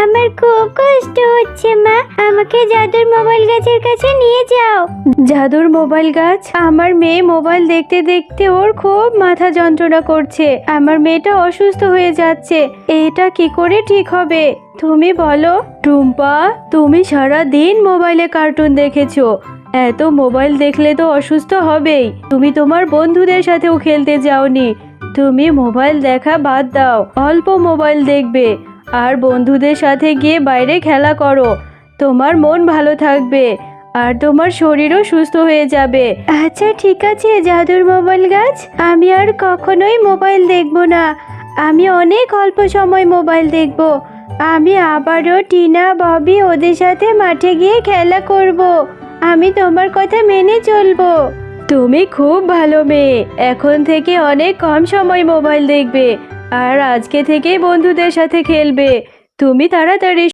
আমার খুব কষ্ট হচ্ছে মা, আমাকে জাদুর মোবাইল গাছের কাছে নিয়ে যাও। জাদুর মোবাইল গাছ? আমার মেয়ে মোবাইল দেখতে দেখতে ওর খুব মাথা যন্ত্রণা করছে। আমার মেয়েটা অসুস্থ হয়ে যাচ্ছে, এটা কি করে ঠিক হবে তুমি বলো? টুম্পা, তুমি সারা দিন মোবাইলে কার্টুন দেখেছো, এত মোবাইল দেখলে তো অসুস্থ হবেই। তুমি তোমার বন্ধুদের সাথেও খেলতে যাওনি। তুমি মোবাইল দেখা বাদ দাও, অল্প মোবাইল দেখবে আর বন্ধুদের সাথে গিয়ে বাইরে খেলা করো। তোমার মন ভালো থাকবে আর তোমার শরীরও সুস্থ হয়ে যাবে। আচ্ছা ঠিক আছে জাদুর মোবাইল গাছ, আমি আর কখনোই মোবাইল দেখব না। আমি অনেক অল্প সময় মোবাইল দেখব। আমি আবারও টিনা, ববি ওদের সাথে মাঠে গিয়ে খেলা করব। আমি তোমার কথা মেনে চলবো। তুমি খুব ভালো মেয়ে, এখন থেকে অনেক কম সময় মোবাইল দেখবে আর আজকে থেকে বন্ধুদের সাথে খেলবে। তুমি তাড়াতাড়ি